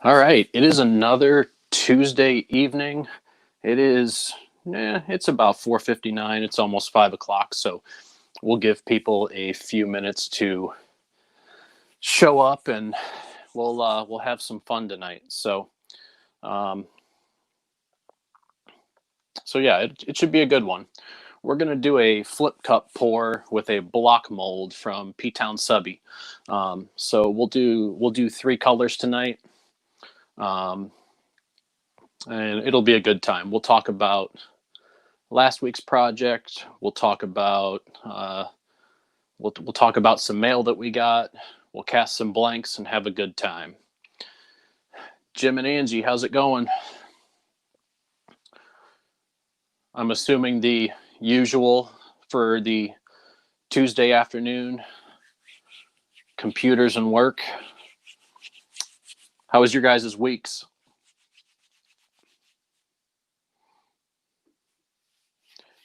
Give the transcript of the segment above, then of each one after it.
All right, it is another Tuesday evening. It's about 4:59. It's almost 5 o'clock, so we'll give people a few minutes to show up, and we'll have some fun tonight. Um, so yeah, it should be a good one. We're gonna do a flip cup pour with a block mold from PTownSubbie. So we'll do three colors tonight. Um, and it'll be a good time. We'll talk about last week's project. We'll talk about we'll talk about some mail that we got. We'll cast some blanks and have a good time. Jim and Angie, how's it going? I'm assuming the usual for the Tuesday afternoon, computers and work. How was your guys' weeks?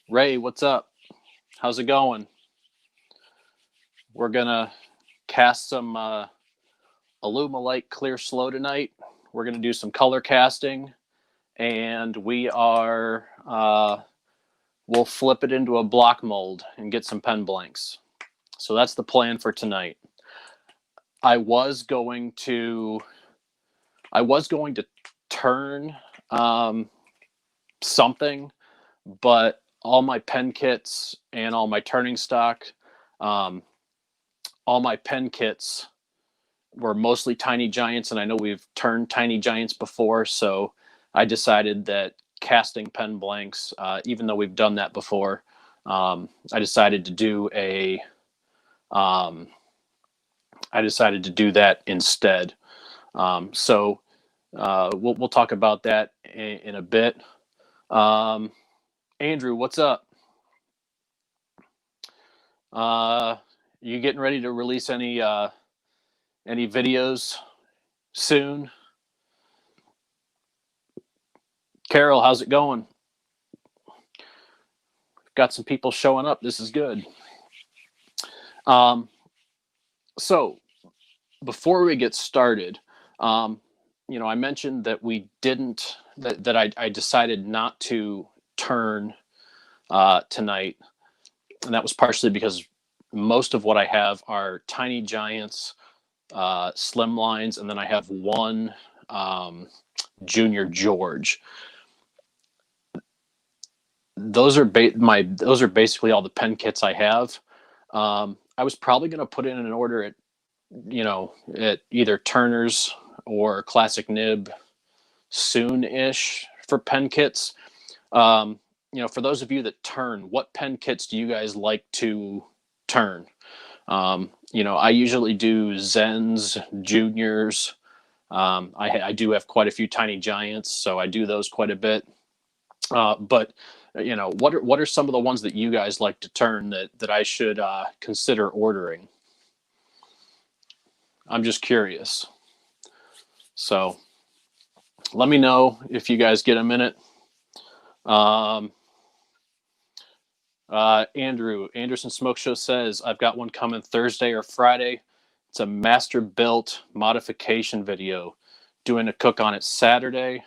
Ray, what's up? How's it going? We're gonna cast some Alumilite clear slow tonight. We're gonna do some color casting, and we'll flip it into a block mold and get some pen blanks. So that's the plan for tonight. I was going to turn something, but all my pen kits and all my turning stock, all my pen kits were mostly Tiny Giants, and I know we've turned Tiny Giants before, so I decided that casting pen blanks, even though we've done that before, I decided to do that instead. So we'll talk about that in a bit. Andrew, what's up? You getting ready to release any videos soon? Carol, how's it going? Got some people showing up. This is good. So before we get started, I mentioned that I decided not to turn tonight, and that was partially because most of what I have are Tiny Giants, slim lines, and then I have one Junior George. Those are basically all the pen kits I have. I was probably going to put in an order at either Turner's or Classic Nib soon-ish for pen kits. For those of you that turn, what pen kits do you guys like to turn? I usually do Zens, Juniors. I do have quite a few Tiny Giants, so I do those quite a bit. But what are some of the ones that you guys like to turn that I should consider ordering? I'm just curious. So let me know if you guys get a minute. Anderson Smoke Show says, I've got one coming Thursday or Friday. It's a master built modification video. Doing a cook on it Saturday.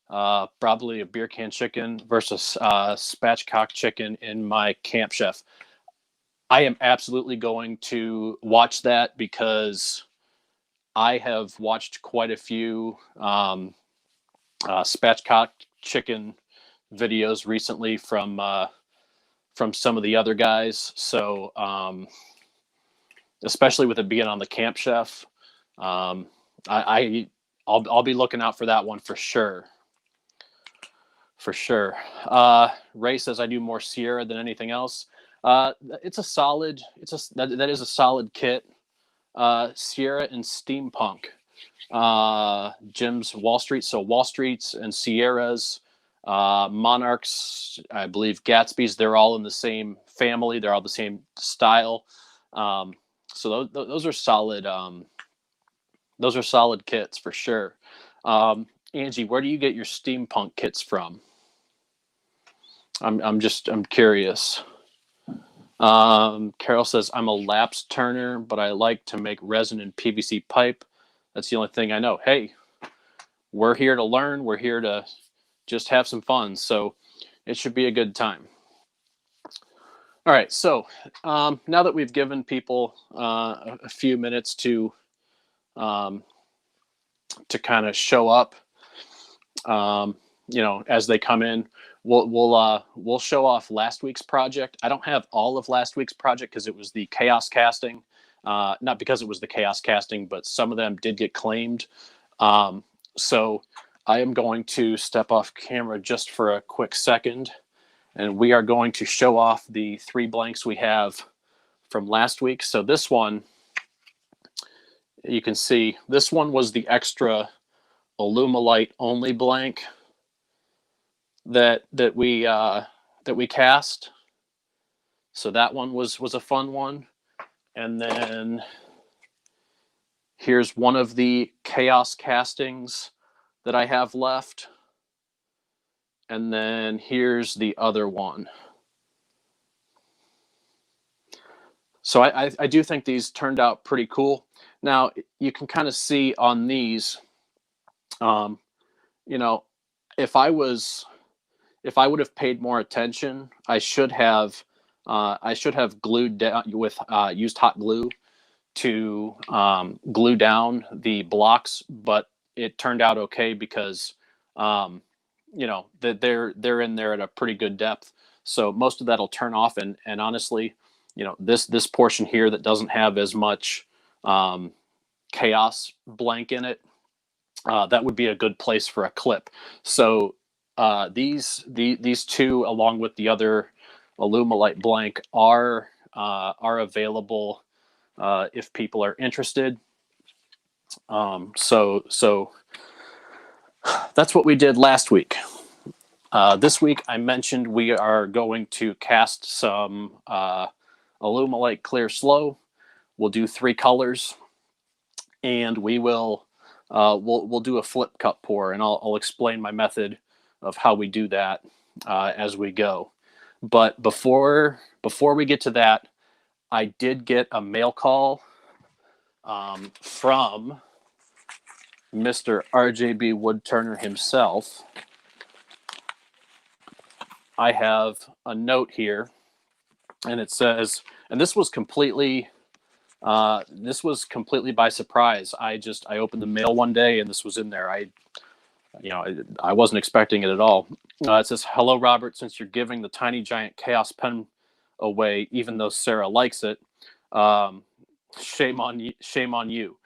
Probably a beer can chicken versus spatchcock chicken in my Camp Chef. I am absolutely going to watch that because I have watched quite a few spatchcock chicken videos recently from some of the other guys. So especially with it being on the Camp Chef, I'll be looking out for that one for sure. For sure. Ray says I do more Sierra than anything else. That is a solid kit. Sierra and Steampunk. Jim's Wall Street. So Wall Streets and Sierras, Monarchs, I believe Gatsby's, they're all in the same family. They're all the same style. So those are solid. Those are solid kits for sure. Angie, where do you get your Steampunk kits from? I'm curious. Carol says, I'm a lapsed turner, but I like to make resin and PVC pipe. That's the only thing I know. Hey, we're here to learn. We're here to just have some fun. So it should be a good time. All right. So now that we've given people a few minutes to kind of show up, as they come in, we'll show off last week's project. I don't have all of last week's project because it was the chaos casting. Not because it was the chaos casting, but some of them did get claimed. So I am going to step off camera just for a quick second, and we are going to show off the 3 blanks we have from last week. So this one, you can see, this one was the extra Alumilite only blank that we cast. So that one was a fun one. And then here's one of the chaos castings that I have left. And then here's the other one. So I do think these turned out pretty cool. Now you can kind of see on these, if I would have paid more attention, I should have glued down with used hot glue to glue down the blocks, but it turned out okay because that they're in there at a pretty good depth. So most of that'll turn off, and honestly, this portion here that doesn't have as much chaos blank in it, that would be a good place for a clip. So these 2, along with the other Alumilite blank, are available if people are interested. So that's what we did last week. This week I mentioned we are going to cast some Alumilite Clear Slow. We'll do 3 colors, and we'll do a flip cup pour, and I'll explain my method of how we do that as we go. But before we get to that, I did get a mail call from Mr. RJB Woodturner himself. I have a note here, and it says, and this was completely by surprise. I opened the mail one day and this was in there. I wasn't expecting it at all. It says, "Hello, Robert. Since you're giving the Tiny Giant Chaos pen away, even though Sarah likes it, shame on you.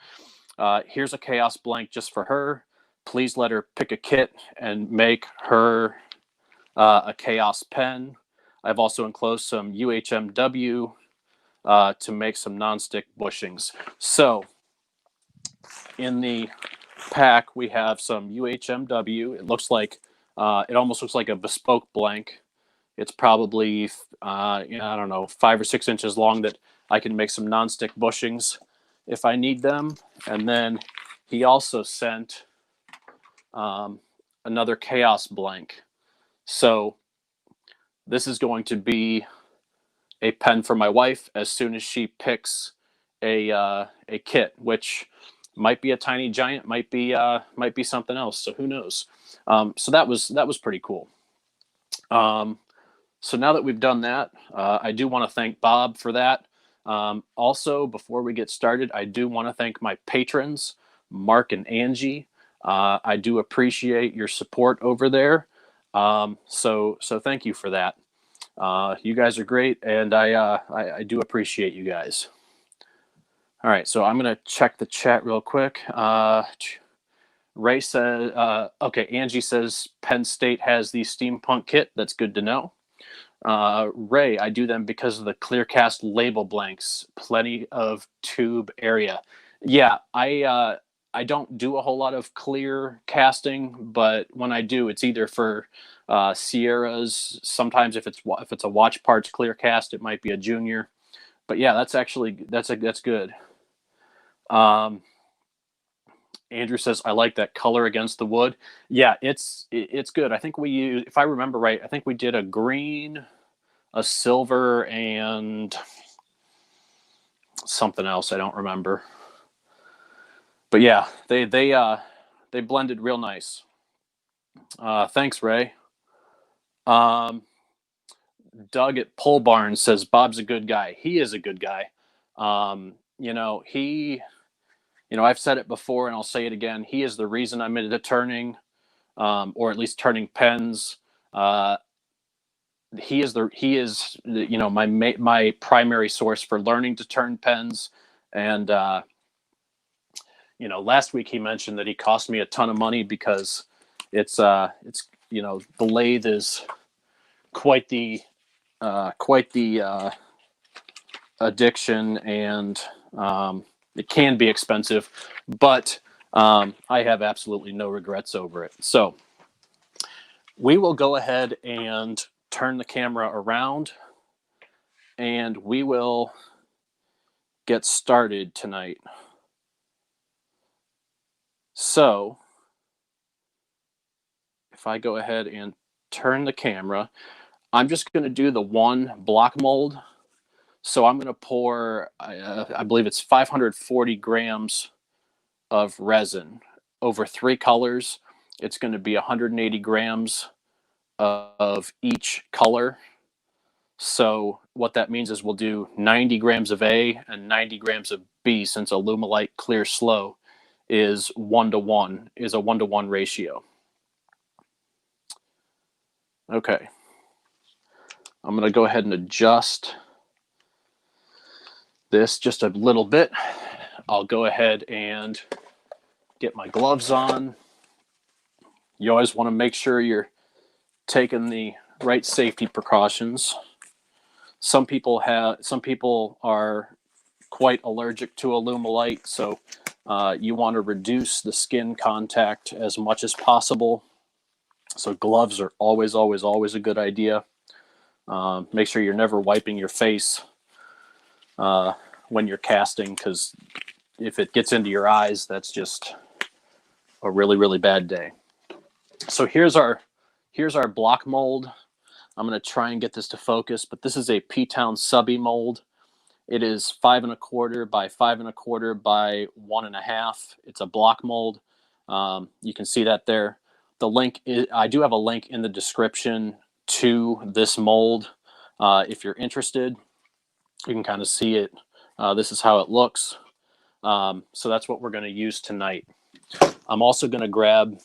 Here's a chaos blank just for her. Please let her pick a kit and make her a chaos pen. I've also enclosed some UHMW to make some nonstick bushings." So in the pack we have some UHMW. It looks like it almost looks like a bespoke blank. It's probably I don't know, 5 or 6 inches long, that I can make some nonstick bushings if I need them. And then he also sent another chaos blank. So this is going to be a pen for my wife as soon as she picks a kit, which might be a Tiny Giant, might be something else. So who knows? So that was pretty cool. So now that we've done that, I do want to thank Bob for that. Also, before we get started, I do want to thank my patrons, Mark and Angi. I do appreciate your support over there. So thank you for that. You guys are great, and I do appreciate you guys. All right, so I'm gonna check the chat real quick. Ray says, okay, Angie says Penn State has the steampunk kit. That's good to know. Ray, I do them because of the clear cast label blanks, plenty of tube area. Yeah, I don't do a whole lot of clear casting, but when I do, it's either for Sierras. Sometimes if it's a watch parts clear cast, it might be a junior. But yeah, that's good. Andrew says, I like that color against the wood. Yeah, it's good. I think we used, if I remember right, I think we did a green, a silver, and something else. I don't remember. But yeah, they They blended real nice. Thanks, Ray. Doug at Pole Barn says Bob's a good guy. He is a good guy. I've said it before and I'll say it again. He is the reason I'm into turning, or at least turning pens. He is my primary source for learning to turn pens. And, last week he mentioned that he cost me a ton of money because the lathe is quite the addiction, and it can be expensive, but I have absolutely no regrets over it. So we will go ahead and turn the camera around, and we will get started tonight. So if I go ahead and turn the camera, I'm just going to do the one block mold. So I'm going to pour, I believe it's 540 grams of resin over 3 colors. It's going to be 180 grams of each color. So what that means is we'll do 90 grams of A and 90 grams of B, since Alumilite clear slow is a 1-to-1 ratio. Okay. I'm going to go ahead and adjust this just a little bit. I'll go ahead and get my gloves on. You always want to make sure you're taking the right safety precautions. Some people are quite allergic to Alumilite, so you want to reduce the skin contact as much as possible. So gloves are always a good idea. Make sure you're never wiping your face when you're casting, because if it gets into your eyes, that's just a really bad day. So here's our block mold. I'm going to try and get this to focus, but this is a PTownSubbie mold. It is 5 1/4 by 5 1/4 by 1.5. It's a block mold. You can see that there. I do have a link in the description to this mold. If you're interested, you can kind of see it. This is how it looks. So that's what we're going to use tonight. I'm also going to grab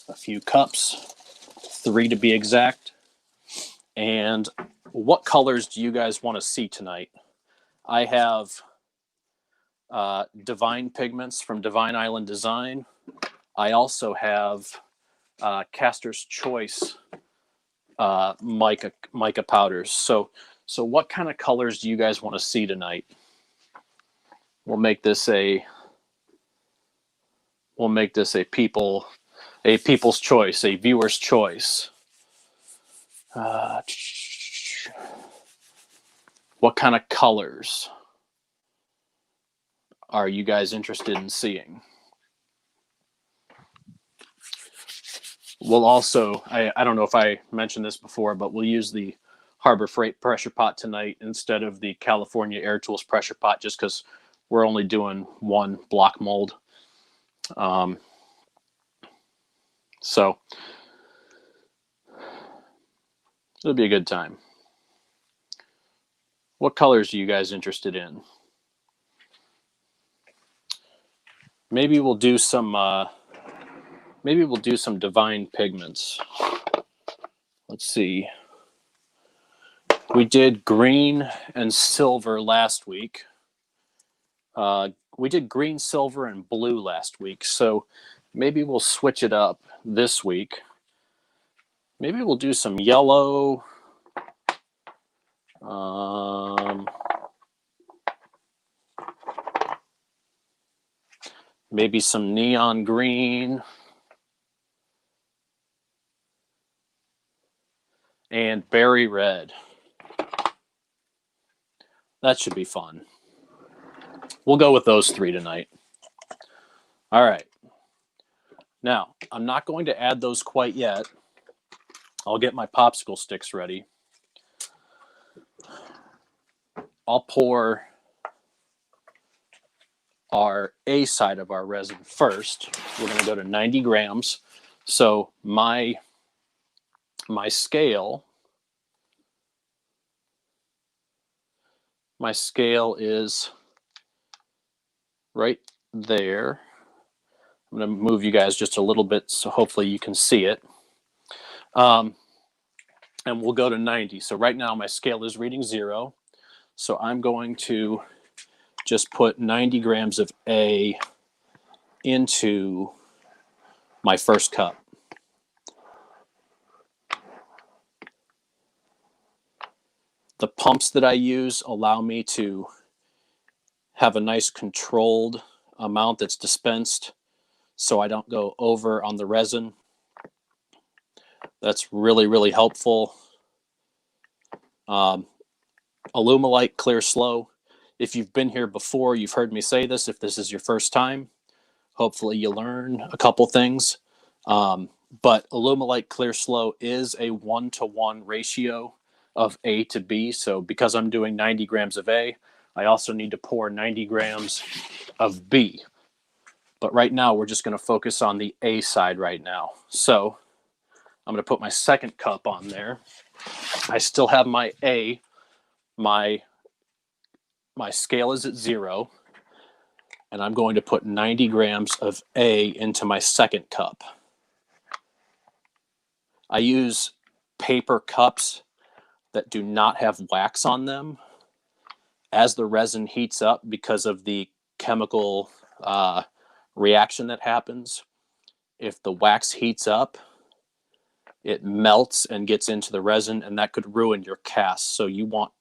a few cups, 3 to be exact. And what colors do you guys want to see tonight? I have Divine Pigments from Divine Island Design. I also have Caster's Choice mica powders. So what kind of colors do you guys want to see tonight? We'll make this a people's choice, a viewer's choice. What kind of colors are you guys interested in seeing? We'll also, I don't know if I mentioned this before, but we'll use the Harbor Freight pressure pot tonight instead of the California Air Tools pressure pot, just because we're only doing one block mold. So it'll be a good time. What colors are you guys interested in? Maybe we'll do some Divine Pigments. Let's see. We did green and silver last week. We did green, silver, and blue last week. So maybe we'll switch it up this week. Maybe we'll do some yellow. Maybe some neon green. And berry red. That should be fun. We'll go with those 3 tonight. All right. Now, I'm not going to add those quite yet. I'll get my popsicle sticks ready. I'll pour our A side of our resin first. We're going to go to 90 grams. So my scale is right there. I'm going to move you guys just a little bit so hopefully you can see it. And we'll go to 90. So right now my scale is reading 0. So I'm going to just put 90 grams of A into my first cup. The pumps that I use allow me to have a nice controlled amount that's dispensed so I don't go over on the resin. That's really, really helpful. Alumilite, clear slow. If you've been here before, you've heard me say this. If this is your first time, hopefully you learn a couple things. But Alumilite clear slow is a 1-to-1 ratio of A to B. So because I'm doing 90 grams of A, I also need to pour 90 grams of B. But right now, we're just going to focus on the A side right now. So I'm going to put my second cup on there. I still have my A. My scale is at 0. And I'm going to put 90 grams of A into my second cup. I use paper cups that do not have wax on them. As the resin heats up, because of the chemical reaction that happens, if the wax heats up, it melts and gets into the resin, and that could ruin your cast. So you want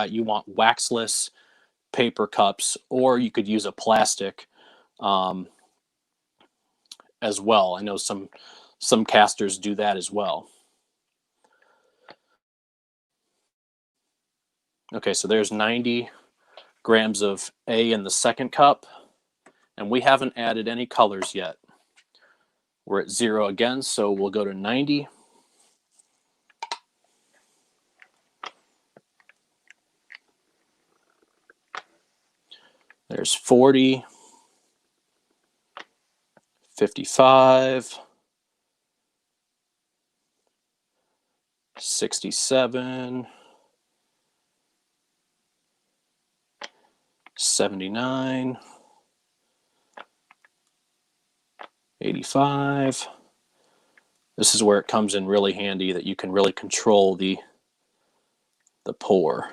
you want waxless paper cups, or you could use a plastic as well. I know some casters do that as well. Okay, so there's 90 grams of A in the second cup, and we haven't added any colors yet. We're at 0 again, so we'll go to 90. There's 40, 55, 67, 79, 85. This is where it comes in really handy that you can really control the pour.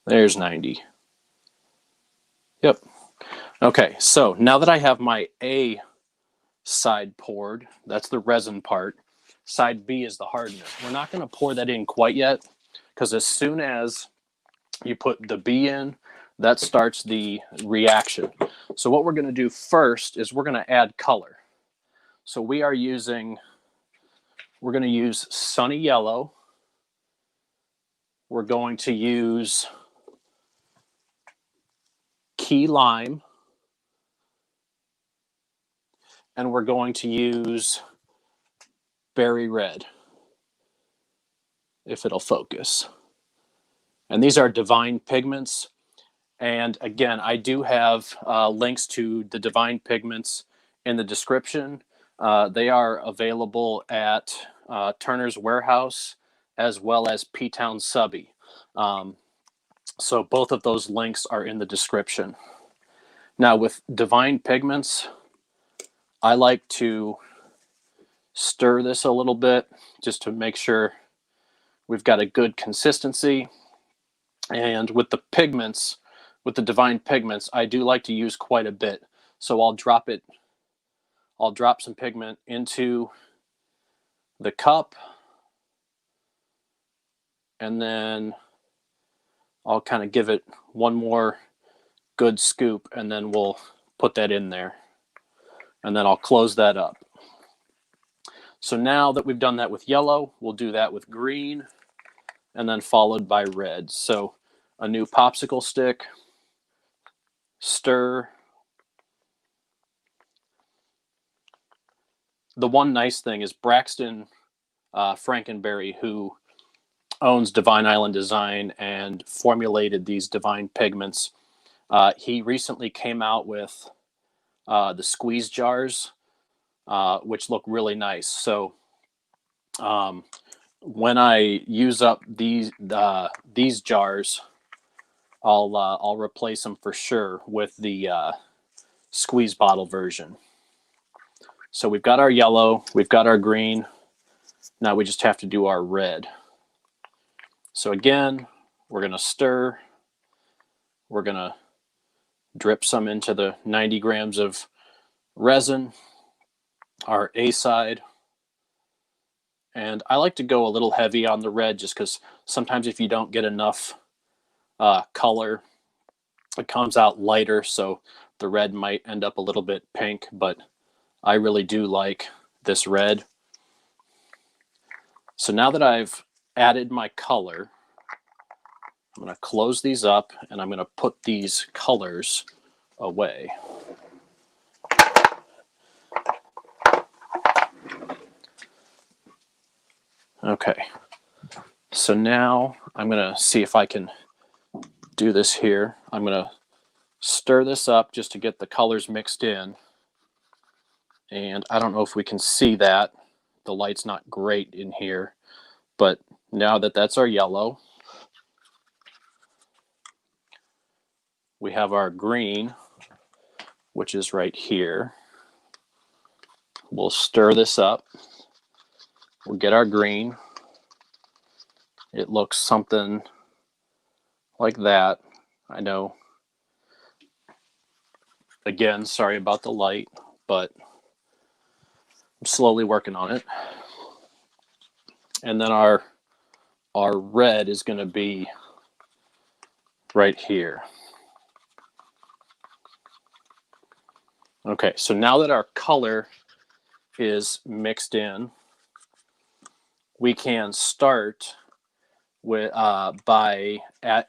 There's 90. Yep. Okay, so now that I have my A side poured, that's the resin part. Side B is the hardener. We're not going to pour that in quite yet, because as soon as you put the B in, that starts the reaction. So what we're going to do first is we're going to add color. So we're going to use Sunny Yellow. We're going to use Key Lime. And we're going to use Berry Red, if it'll focus. And these are Divine Pigments. And again, I do have links to the Divine Pigments in the description. They are available at Turner's Warehouse as well as PTownSubbie. So both of those links are in the description. Now with Divine Pigments, I like to stir this a little bit just to make sure we've got a good consistency. And with the pigments, with the Divine Pigments, I do like to use quite a bit. So I'll drop some pigment into the cup, and then I'll kind of give it one more good scoop, and then we'll put that in there. And then I'll close that up. So now that we've done that with yellow, we'll do that with green, and then followed by red. So a new popsicle stick, stir. The one nice thing is Braxton Frankenberry, who owns Divine Island Design and formulated these Divine Pigments. He recently came out with the squeeze jars, which look really nice. So when I use up these jars, I'll replace them for sure with the squeeze bottle version. So we've got our yellow, we've got our green. Now we just have to do our red. So again, we're going to stir. We're going to drip some into the 90 grams of resin, our A side. And I like to go a little heavy on the red just because sometimes if you don't get enough color, it comes out lighter, so the red might end up a little bit pink, but I really do like this red. So now that I've added my color, I'm going to close these up and I'm going to put these colors away. Okay, so now I'm going to see if I can do this here. I'm going to stir this up just to get the colors mixed in. And I don't know if we can see that. The light's not great in here, but now that that's our yellow, we have our green, which is right here. We'll stir this up. We'll get our green. It looks something like that. I know. Again, sorry about the light, but I'm slowly working on it. And then our red is going to be right here. Okay, so now that our color is mixed in, we can start with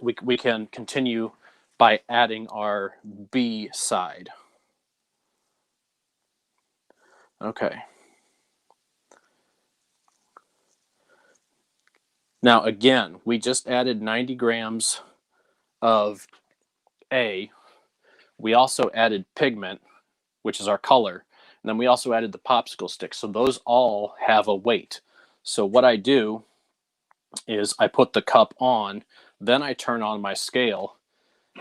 we can continue by adding our B side. Okay. Now again, we just added 90 grams of A. We also added pigment, which is our color, and then we also added the popsicle stick. So those all have a weight. So what I do is I put the cup on, then I turn on my scale,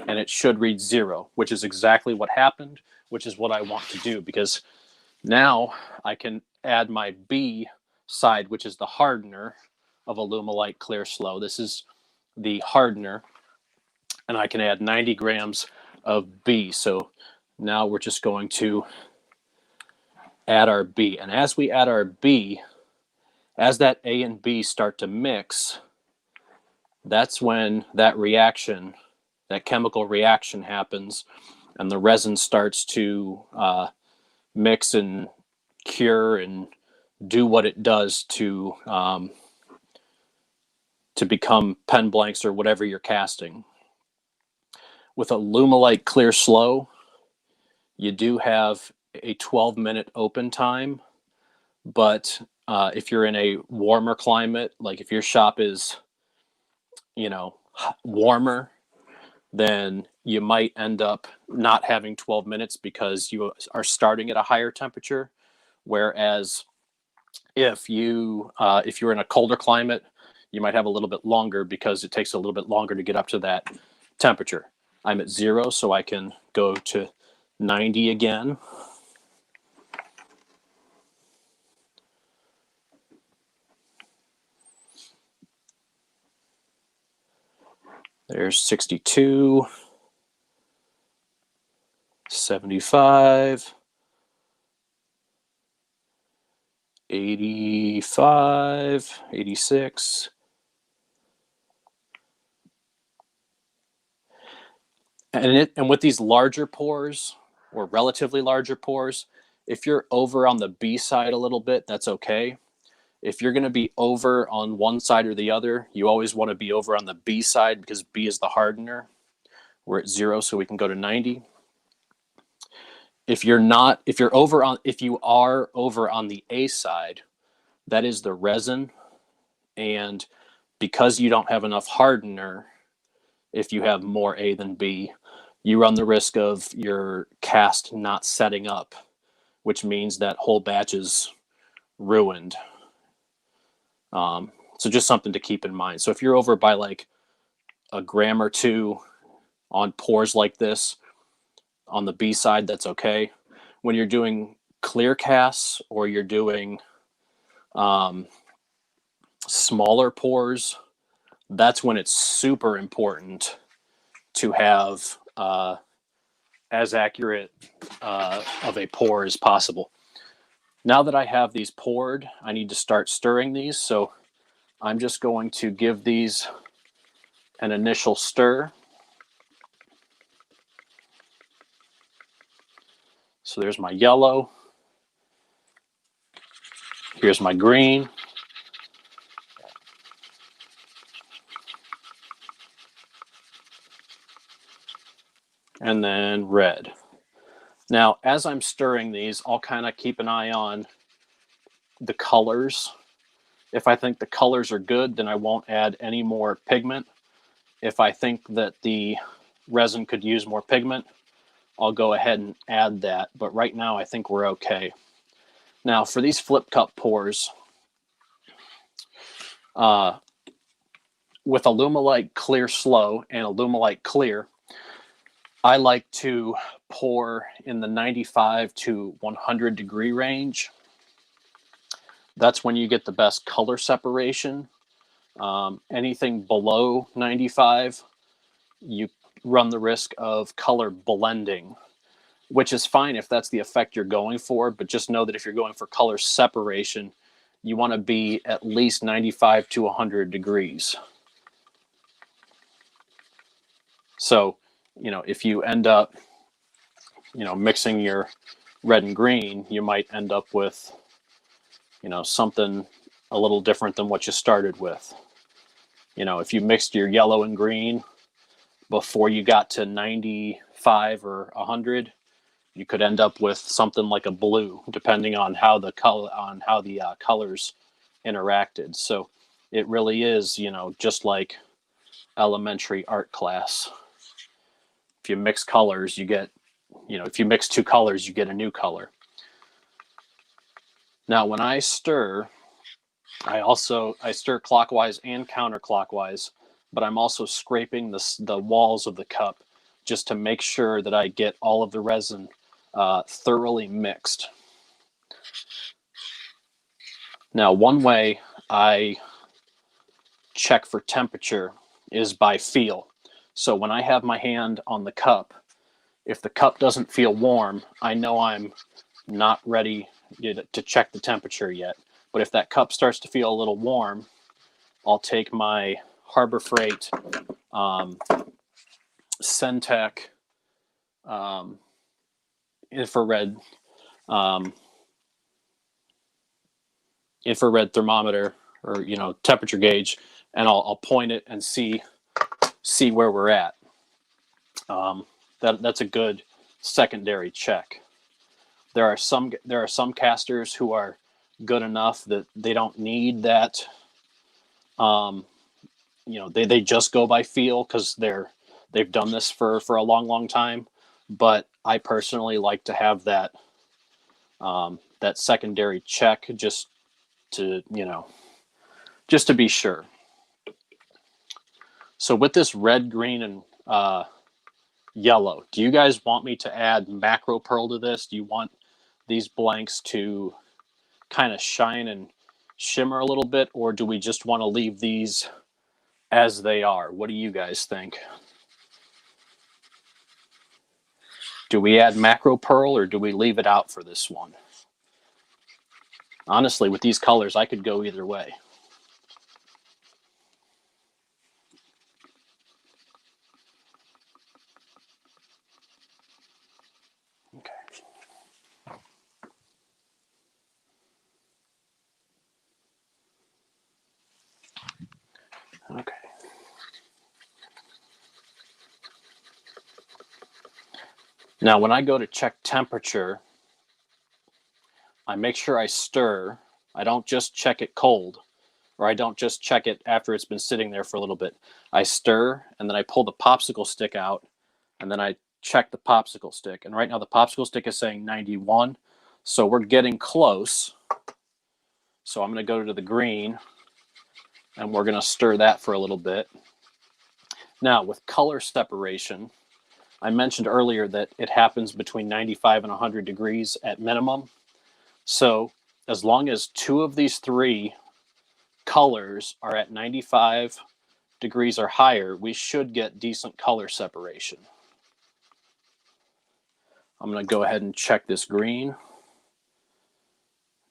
and it should read 0, which is exactly what happened, which is what I want to do, because now I can add my B side, which is the hardener of Alumilite Clear Slow. This is the hardener, and I can add 90 grams of B. So now we're just going to add our B. And as we add our B, as that A and B start to mix, that's when that reaction, that chemical reaction happens, and the resin starts to mix and cure and do what it does to become pen blanks or whatever you're casting. With Alumilite Clear Slow, you do have a 12-minute open time, but if you're in a warmer climate, like if your shop is, warmer, then you might end up not having 12 minutes because you are starting at a higher temperature. Whereas if you're in a colder climate, you might have a little bit longer because it takes a little bit longer to get up to that temperature. I'm at 0, so I can go to 90 again. There's 62, 75, 85, 86. And with these larger pours, or relatively larger pours, if you're over on the B side a little bit, that's okay. If you're going to be over on one side or the other, you always want to be over on the B side because B is the hardener. We're at 0, so we can go to 90. If you are over on the A side, that is the resin, and because you don't have enough hardener, if you have more A than B, you run the risk of your cast not setting up, which means that whole batch is ruined. So just something to keep in mind. So if you're over by like a gram or two on pours like this, on the B side, that's okay. When you're doing clear casts or you're doing smaller pours, that's when it's super important to have as accurate of a pour as possible. Now that I have these poured, I need to start stirring these. So I'm just going to give these an initial stir. So there's my yellow. Here's my green. And then red. Now, as I'm stirring these, I'll kind of keep an eye on the colors. If I think the colors are good, then I won't add any more pigment. If I think that the resin could use more pigment, I'll go ahead and add that. But right now, I think we're okay. Now, for these flip cup pours, with Alumilite Clear Slow and Alumilite Clear, I like to pour in the 95 to 100 degree range. That's when you get the best color separation. Anything below 95, you run the risk of color blending, which is fine if that's the effect you're going for, but just know that if you're going for color separation, you want to be at least 95 to 100 degrees. So, if you end up, mixing your red and green, you might end up with, something a little different than what you started with. If you mixed your yellow and green before you got to 95 or 100, you could end up with something like a blue, depending on how the colors interacted. So it really is, just like elementary art class. If you mix colors, you get, if you mix two colors, you get a new color. Now, when I stir, I stir clockwise and counterclockwise, but I'm also scraping the walls of the cup just to make sure that I get all of the resin thoroughly mixed. Now, one way I check for temperature is by feel. So when I have my hand on the cup, if the cup doesn't feel warm, I know I'm not ready to check the temperature yet. But if that cup starts to feel a little warm, I'll take my Harbor Freight Centec infrared thermometer, or temperature gauge, and I'll point it and see where we're at. That's a good secondary check. There are some casters who are good enough that they don't need that. They just go by feel because they've done this for a long time. But I personally like to have that secondary check just to be sure. So with this red, green, and yellow, do you guys want me to add macro pearl to this? Do you want these blanks to kind of shine and shimmer a little bit, or do we just want to leave these as they are? What do you guys think? Do we add macro pearl or do we leave it out for this one? Honestly, with these colors, I could go either way. Okay. Now, when I go to check temperature, I make sure I stir. I don't just check it cold, or I don't just check it after it's been sitting there for a little bit. I stir, and then I pull the popsicle stick out, and then I check the popsicle stick. And right now the popsicle stick is saying 91, so we're getting close. So I'm going to go to the green, and we're going to stir that for a little bit. Now, with color separation, I mentioned earlier that it happens between 95 and 100 degrees at minimum. So as long as 2 of these 3 colors are at 95 degrees or higher, we should get decent color separation. I'm going to go ahead and check this green.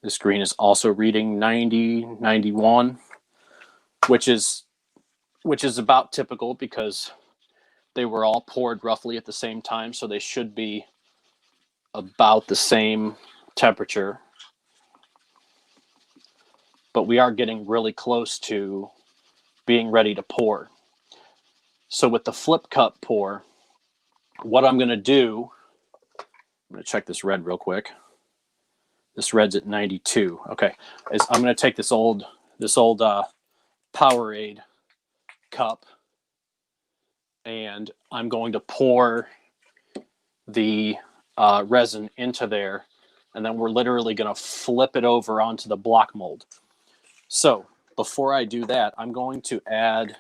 This green is also reading 90, 91, which is about typical because they were all poured roughly at the same time, so they should be about the same temperature. But we are getting really close to being ready to pour. So with the flip cup pour, what I'm going to do, I'm going to check this red real quick. This red's at 92. Okay, I'm going to take this old Powerade cup, and I'm going to pour the resin into there, and then we're literally going to flip it over onto the block mold. So before I do that, I'm going to add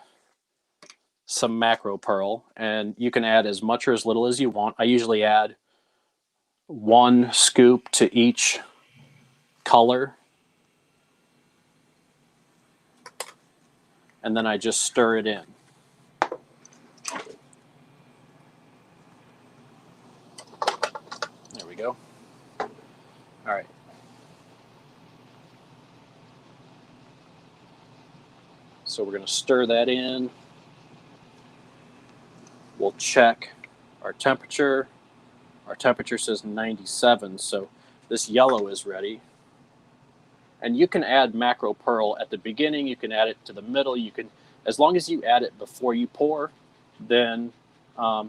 some macro pearl, and you can add as much or as little as you want. I usually add 1 scoop to each color, and then I just stir it in. There we go. All right. So we're going to stir that in. We'll check our temperature. Our temperature says 97, so this yellow is ready. And you can add macro pearl at the beginning, you can add it to the middle, you can, as long as you add it before you pour, then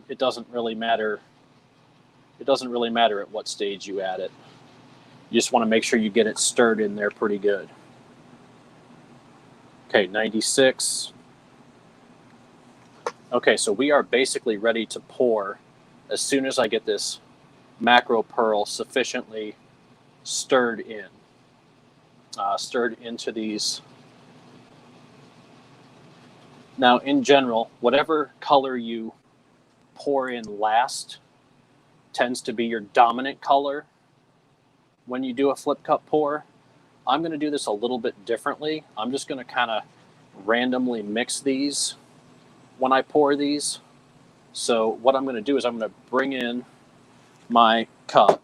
it doesn't really matter. It doesn't really matter at what stage you add it. You just want to make sure you get it stirred in there pretty good. Okay, 96. Okay, so we are basically ready to pour as soon as I get this macro pearl sufficiently stirred in. Stirred into these. Now, in general, whatever color you pour in last tends to be your dominant color when you do a flip cup pour. I'm going to do this a little bit differently. I'm just going to kind of randomly mix these when I pour these. So what I'm going to do is I'm going to bring in my cup.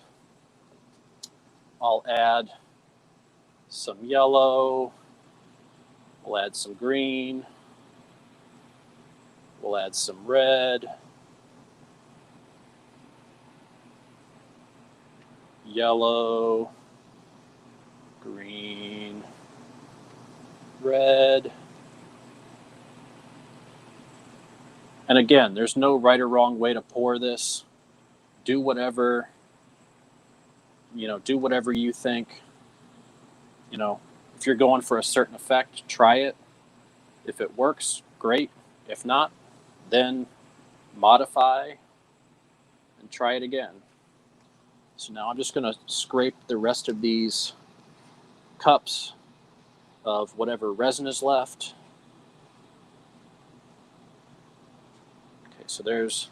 I'll add some yellow, we'll add some green, we'll add some red, yellow, green, red. And again, there's no right or wrong way to pour this. Do whatever, do whatever you think. If you're going for a certain effect, try it. If it works, great. If not, then modify and try it again. So now I'm just going to scrape the rest of these cups of whatever resin is left. Okay, so there's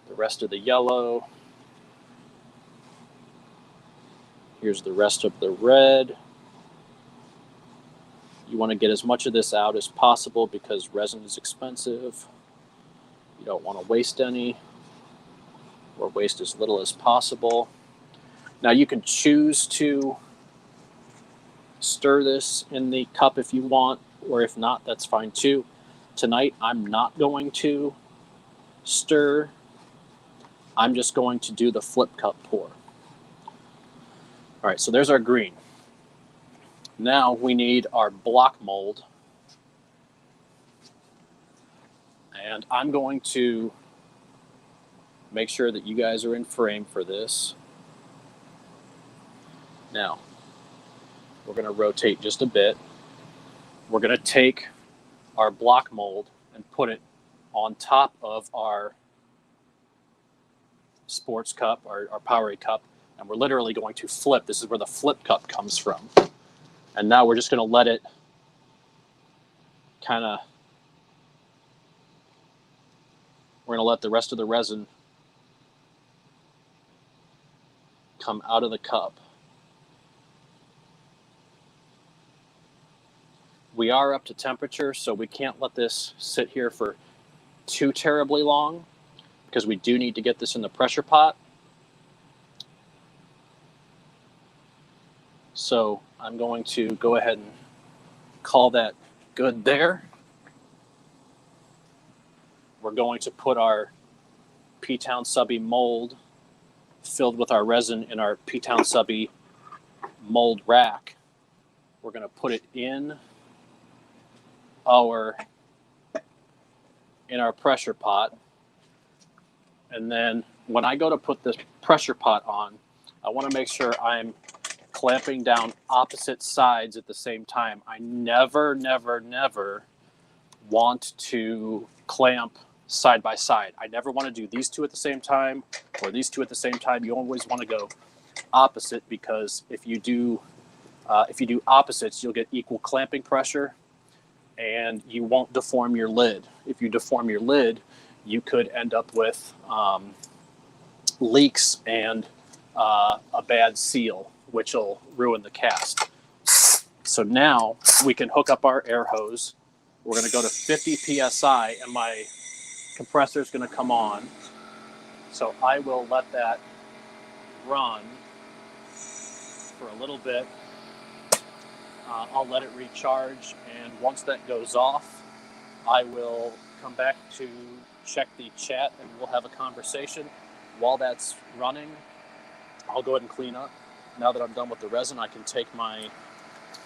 the rest of the yellow. Here's the rest of the red. You want to get as much of this out as possible because resin is expensive. You don't want to waste any, or waste as little as possible. Now you can choose to stir this in the cup if you want, or if not, that's fine too. Tonight I'm not going to stir. I'm just going to do the flip cup pour. All right, so there's our green. Now we need our block mold. And I'm going to make sure that you guys are in frame for this. Now, we're going to rotate just a bit. we're going to take our block mold and put it on top of our sports cup, our Powerade cup, and we're literally going to flip. This is where the flip cup comes from. And now we're just going to let it we're going to let the rest of the resin come out of the cup. We are up to temperature, so we can't let this sit here for too terribly long because we do need to get this in the pressure pot. So I'm going to go ahead and call that good there. We're going to put our PTownSubbie mold filled with our resin in our PTownSubbie mold rack. We're going to put it in our pressure pot. And then when I go to put this pressure pot on, I want to make sure I'm clamping down opposite sides at the same time. I never want to clamp side by side. I never want to do these two at the same time or these two at the same time. You always want to go opposite, because if you do opposites, you'll get equal clamping pressure and you won't deform your lid. If you deform your lid, you could end up with leaks and a bad seal, which will ruin the cast. So now we can hook up our air hose. We're going to go to 50 PSI and my compressor is going to come on. So I will let that run for a little bit. I'll let it recharge, and once that goes off, I will come back to check the chat and we'll have a conversation. While that's running, I'll go ahead and clean up. Now that I'm done with the resin, I can take my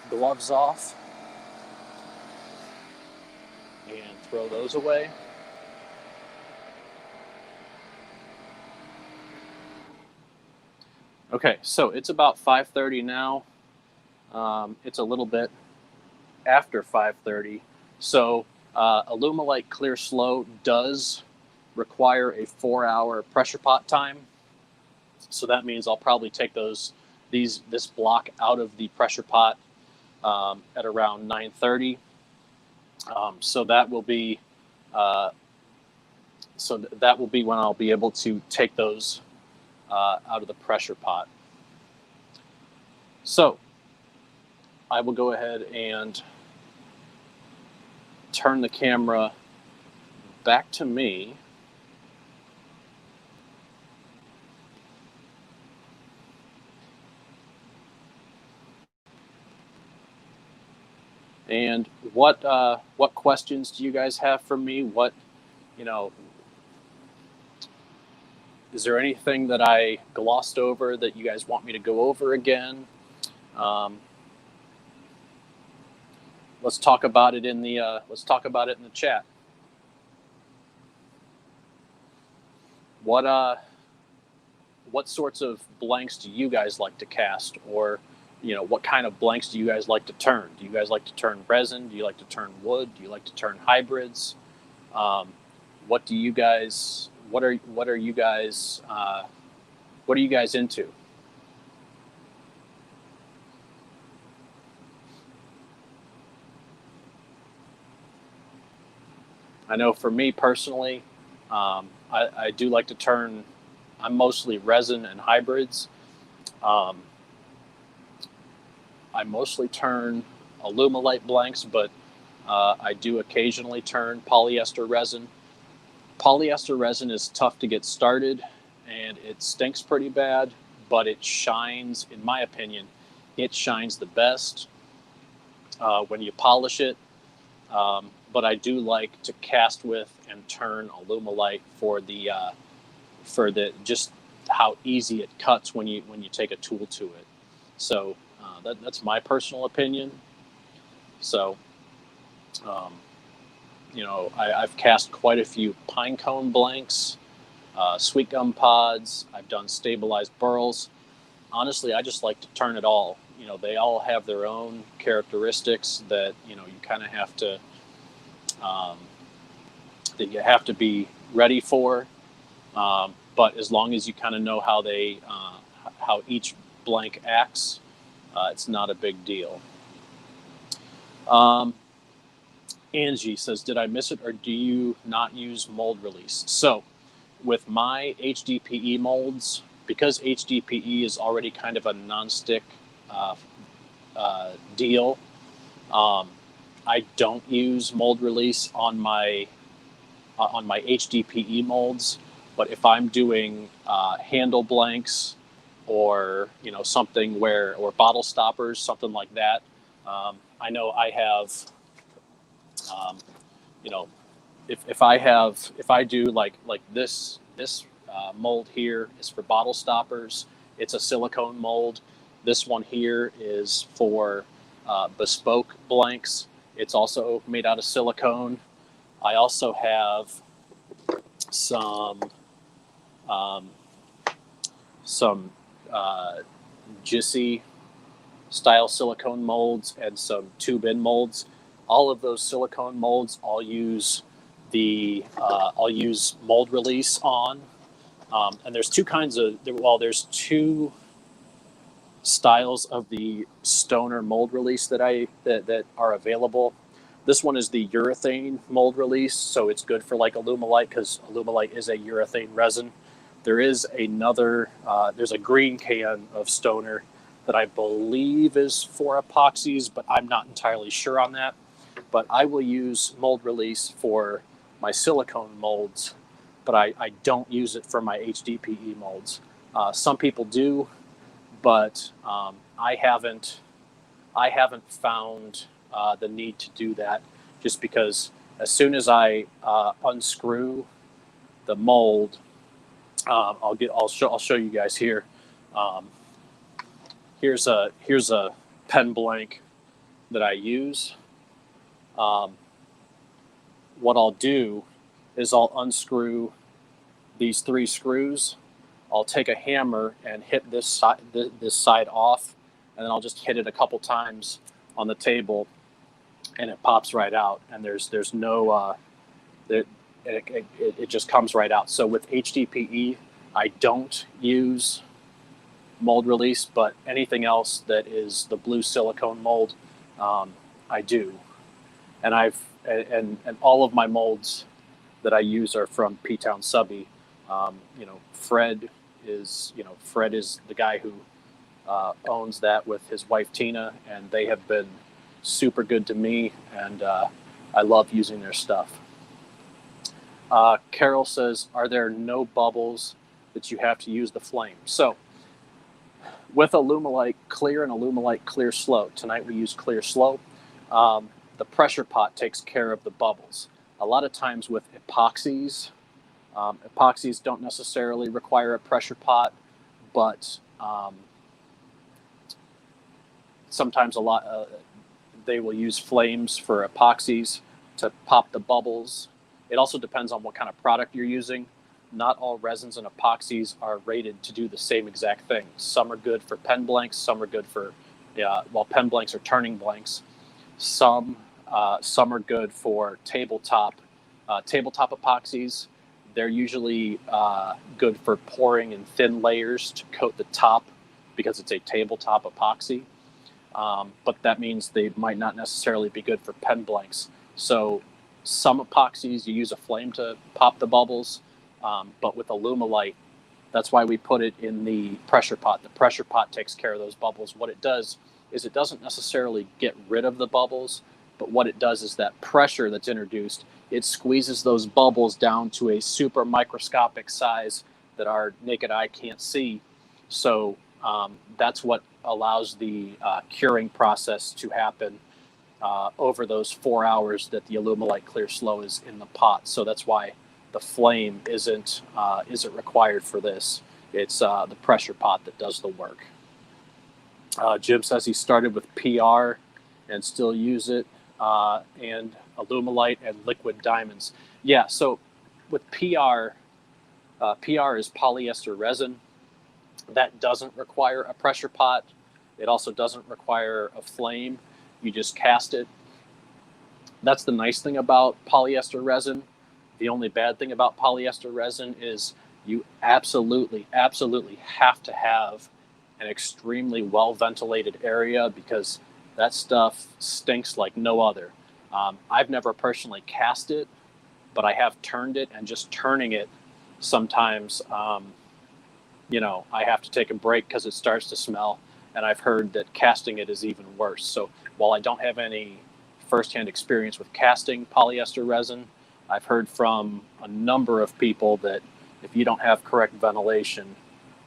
gloves off and throw those away. Okay, so it's about 5:30 now. It's a little bit after 5:30. So Alumilite Clear Slow does require a 4-hour pressure pot time. So that means I'll probably take this block out of the pressure pot at around 9:30. So that will be when I'll be able to take those out of the pressure pot. So I will go ahead and turn the camera back to me. And what questions do you guys have for me? Is there anything that I glossed over that you guys want me to go over again? Let's talk about it in the chat. What sorts of blanks do you guys like to cast, or what kind of blanks do you guys like to turn? Do you guys like to turn resin? Do you like to turn wood? Do you like to turn hybrids? What are you guys into? I know for me personally, I do like to turn. I'm mostly resin and hybrids. I mostly turn Alumilite blanks, but I do occasionally turn polyester resin. Polyester resin is tough to get started, and it stinks pretty bad, but it shines, in my opinion, it shines the best when you polish it. But I do like to cast with and turn Alumilite for the just how easy it cuts when you take a tool to it. So that's my personal opinion. So I've cast quite a few pine cone blanks, sweet gum pods. I've done stabilized burls. Honestly, I just like to turn it all. they all have their own characteristics that, you kind of have to, that you have to be ready for. But as long as you kind of know how each blank acts, it's not a big deal. Angi says, did I miss it, or do you not use mold release? So with my HDPE molds, because HDPE is already kind of a nonstick deal, I don't use mold release on my HDPE molds. But if I'm doing handle blanks, or something or bottle stoppers, something like that, I know I have, if I do like this mold here is for bottle stoppers. It's a silicone mold. This one here is for bespoke blanks. It's also made out of silicone. I also have some Jissy style silicone molds and some tube in molds. All of those silicone molds I'll use mold release on. And there's there's two styles of the Stoner mold release that are available. This one is the urethane mold release, so it's good for like Alumilite, because Alumilite is a urethane resin. There is there's a green can of Stoner that I believe is for epoxies, but I'm not entirely sure on that. But I will use mold release for my silicone molds, but I don't use it for my HDPE molds. Some people do, but I haven't found the need to do that, just because as soon as I unscrew the mold, I'll show you guys here. Here's a pen blank that I use. What I'll do is I'll unscrew these 3 screws. I'll take a hammer and hit this side off, and then I'll just hit it a couple times on the table, and it pops right out. And there's no it just comes right out. So with HDPE, I don't use mold release, but anything else that is the blue silicone mold, I do. And and all of my molds that I use are from PTownSubbie. Fred is the guy who owns that with his wife Tina, and they have been super good to me, and I love using their stuff. Carol says, are there no bubbles that you have to use the flame? So with Alumilite Clear and Alumilite Clear Slow, tonight we use Clear Slow, the pressure pot takes care of the bubbles. A lot of times with epoxies, epoxies don't necessarily require a pressure pot, but sometimes they will use flames for epoxies to pop the bubbles. It also depends on what kind of product you're using. Not all resins and epoxies are rated to do the same exact thing. Some are good for pen blanks, some are good for, pen blanks are turning blanks. Some are good for tabletop epoxies. They're usually good for pouring in thin layers to coat the top, because it's a tabletop epoxy. But that means they might not necessarily be good for pen blanks. So some epoxies, you use a flame to pop the bubbles, but with Alumilite, that's why we put it in the pressure pot. The pressure pot takes care of those bubbles. What it does is it doesn't necessarily get rid of the bubbles, but what it does is that pressure that's introduced, it squeezes those bubbles down to a super microscopic size that our naked eye can't see. So that's what allows the curing process to happen over those 4 hours that the Alumilite Clear Slow is in the pot. So that's why the flame isn't required for this. It's the pressure pot that does the work. Jim says he started with PR and still use it, and Alumilite and liquid diamonds. Yeah, so with PR, PR is polyester resin. That doesn't require a pressure pot. It also doesn't require a flame. You just cast it. That's the nice thing about polyester resin. The only bad thing about polyester resin is you absolutely have to have an extremely well ventilated area, because that stuff stinks like no other. I've never personally cast it, but I have turned it, and just turning it sometimes, I have to take a break because it starts to smell. And I've heard that casting it is even worse. So while I don't have any firsthand experience with casting polyester resin, I've heard from a number of people that if you don't have correct ventilation,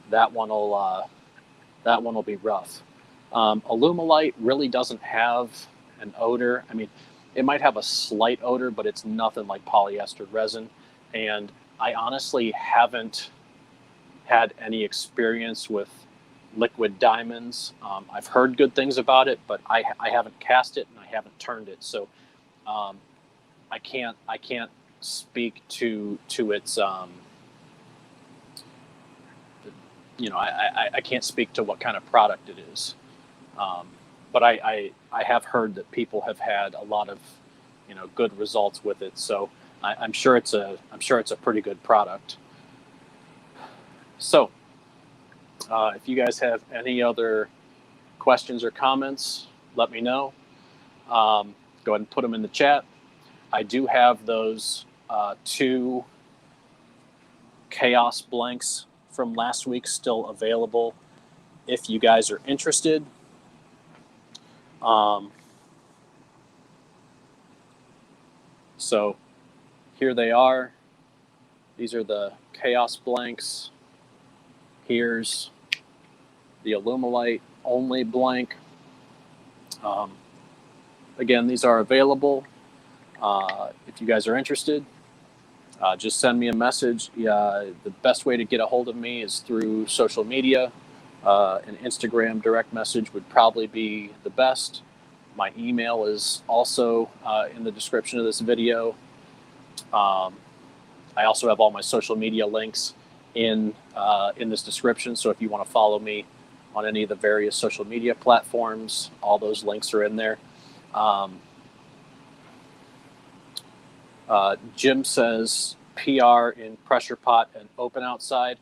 that one will be rough. Alumilite really doesn't have an odor. I mean, it might have a slight odor, but it's nothing like polyester resin. And I honestly haven't had any experience with liquid diamonds. I've heard good things about it, but I haven't cast it and I haven't turned it. So I can't speak to its I can't speak to what kind of product it is. But I have heard that people have had a lot of good results with it. So I'm sure it's a pretty good product. So if you guys have any other questions or comments, let me know. Go ahead and put them in the chat. I do have those 2 chaos blanks from last week still available if you guys are interested. So here they are. These are the chaos blanks. Here's the Alumilite only blank. Again, these are available. If you guys are interested, just send me a message. The best way to get a hold of me is through social media. An Instagram direct message would probably be the best. My email is also in the description of this video. I also have all my social media links in this description. So if you want to follow me on any of the various social media platforms, all those links are in there. Jim says PR in pressure pot and open outside.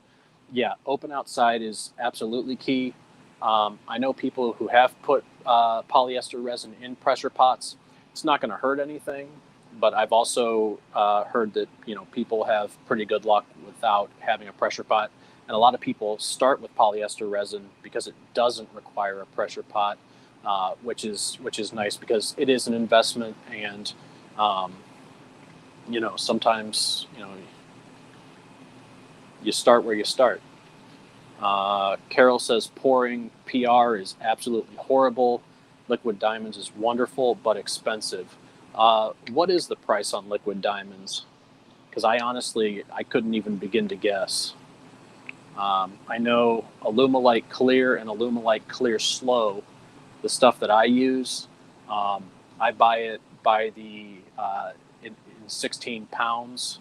Yeah, open outside is absolutely key. I know people who have put polyester resin in pressure pots. It's not going to hurt anything, but I've also heard that people have pretty good luck without having a pressure pot. And a lot of people start with polyester resin because it doesn't require a pressure pot, which is nice because it is an investment, and sometimes you start where you start. Carol says pouring PR is absolutely horrible. Liquid diamonds is wonderful but expensive. What is the price on liquid diamonds? Because I couldn't even begin to guess. I know Alumilite Clear and Alumilite Clear Slow, the stuff that I use, I buy it by the in 16 pounds,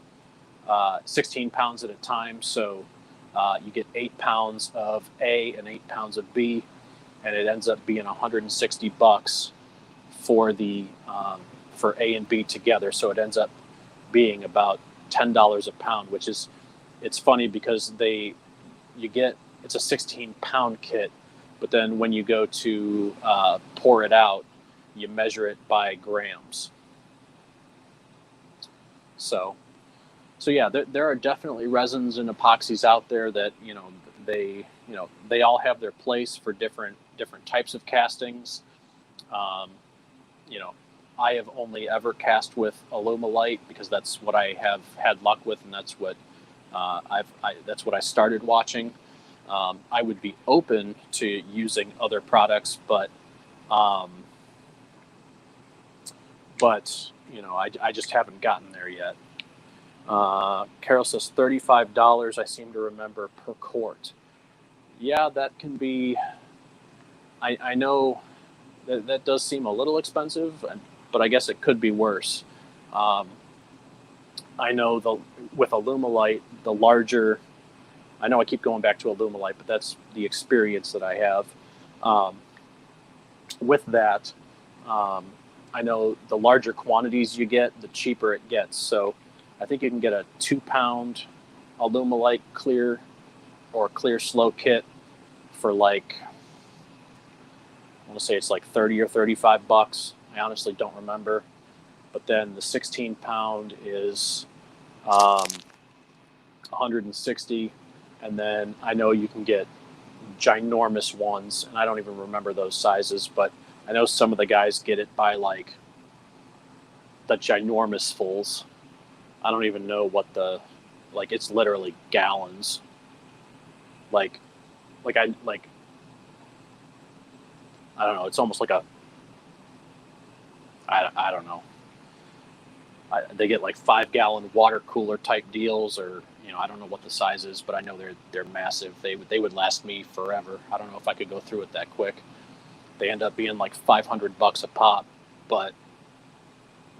16 pounds at a time. So you get 8 pounds of A and 8 pounds of B, and it ends up being $160 for the for A and B together. So it ends up being about $10 a pound, which is, it's funny because it's a 16-pound kit, but then when you go to pour it out, you measure it by grams. So yeah, there are definitely resins and epoxies out there that they all have their place for different types of castings. I have only ever cast with Alumilite because that's what I have had luck with, and that's what that's what I started watching. I would be open to using other products, but I just haven't gotten there yet. Carol says $35, I seem to remember, per quart. Yeah, that can be, I know that does seem a little expensive, but I guess it could be worse. I know with Alumilite, the larger, I know I keep going back to Alumilite, but that's the experience that I have. with that, I know the larger quantities you get, the cheaper it gets. So I think you can get a 2-pound Alumilite clear or clear slow kit for like, I want to say it's like 30 or 35 bucks. I honestly don't remember. But then the 16-pound is 160. And then I know you can get ginormous ones, and I don't even remember those sizes, but I know some of the guys get it by like the ginormous fulls. I don't even know what the, like, it's literally gallons. I don't know. It's almost like I don't know. They get like 5-gallon water cooler type deals, or I don't know what the size is, but I know they're massive. They would last me forever. I don't know if I could go through it that quick. They end up being like $500 a pop, but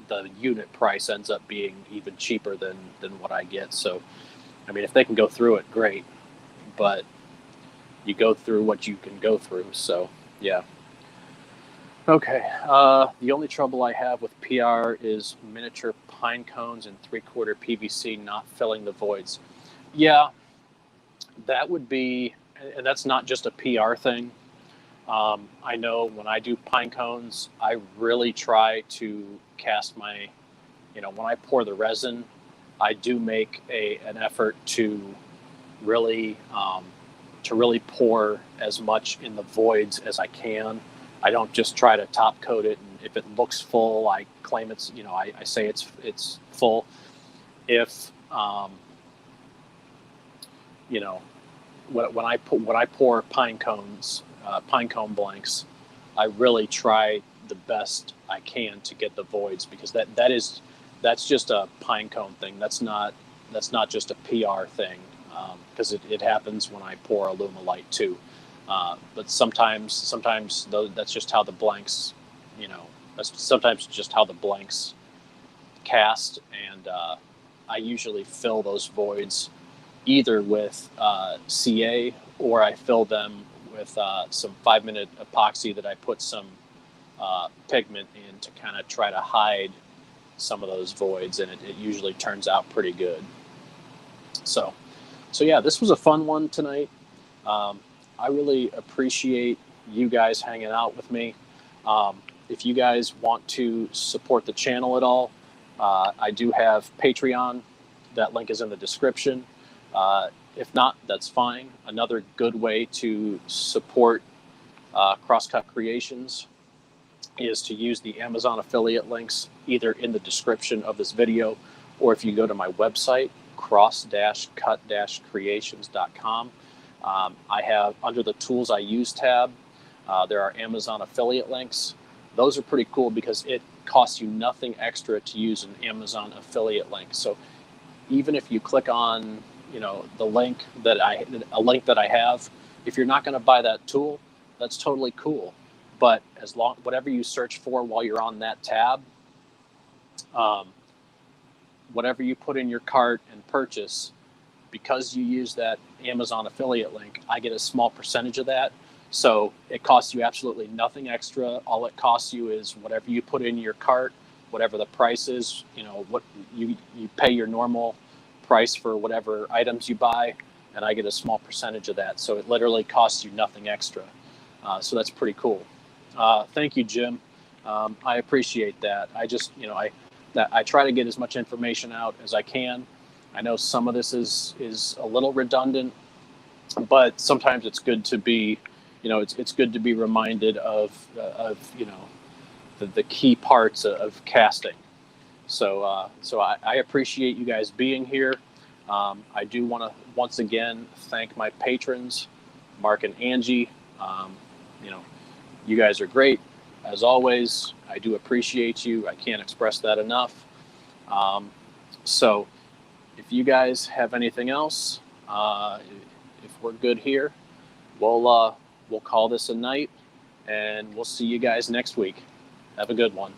the unit price ends up being even cheaper than what I get. So, I mean, if they can go through it, great. But you go through what you can go through. So, yeah. Okay. The only trouble I have with PR is miniature pine cones and 3/4 PVC not filling the voids. Yeah, that would be, and that's not just a PR thing. I know when I do pine cones, I really try to cast my, when I pour the resin, I do make an effort to really pour as much in the voids as I can. I don't just try to top coat it, and if it looks full, I claim it's, I say it's full. If when I pour pine cones, pine cone blanks, I really try the best I can to get the voids, because that's just a pine cone thing. That's not just a PR thing, because it happens when I pour Alumilite too. But sometimes that's just how the blanks, that's sometimes just how the blanks cast, and I usually fill those voids either with CA, or I fill them with some 5-minute epoxy that I put some pigment in to kind of try to hide some of those voids, and it usually turns out pretty good. So yeah, this was a fun one tonight. I really appreciate you guys hanging out with me. If you guys want to support the channel at all, I do have Patreon. That link is in the description. If not, that's fine. Another good way to support Crosscut Creations is to use the Amazon affiliate links either in the description of this video, or if you go to my website, cross-cut-creations.com. I have, under the Tools I Use tab, there are Amazon affiliate links. Those are pretty cool because it costs you nothing extra to use an Amazon affiliate link. So even if you click on, the link that I have, if you're not going to buy that tool, that's totally cool. But whatever you search for while you're on that tab, whatever you put in your cart and purchase, because you use that Amazon affiliate link, I get a small percentage of that. So it costs you absolutely nothing extra. All it costs you is whatever you put in your cart, whatever the price is, what you pay your normal price for whatever items you buy, and I get a small percentage of that. So it literally costs you nothing extra. So that's pretty cool. Thank you, Jim. I appreciate that. I just, I try to get as much information out as I can. I know some of this is a little redundant, but sometimes it's good to be, it's good to be reminded of the key parts of casting. So I appreciate you guys being here. I do want to once again thank my patrons, Mark and Angi. You guys are great as always. I do appreciate you. I can't express that enough. So if you guys have anything else, if we're good here, we'll call this a night, and we'll see you guys next week. Have a good one.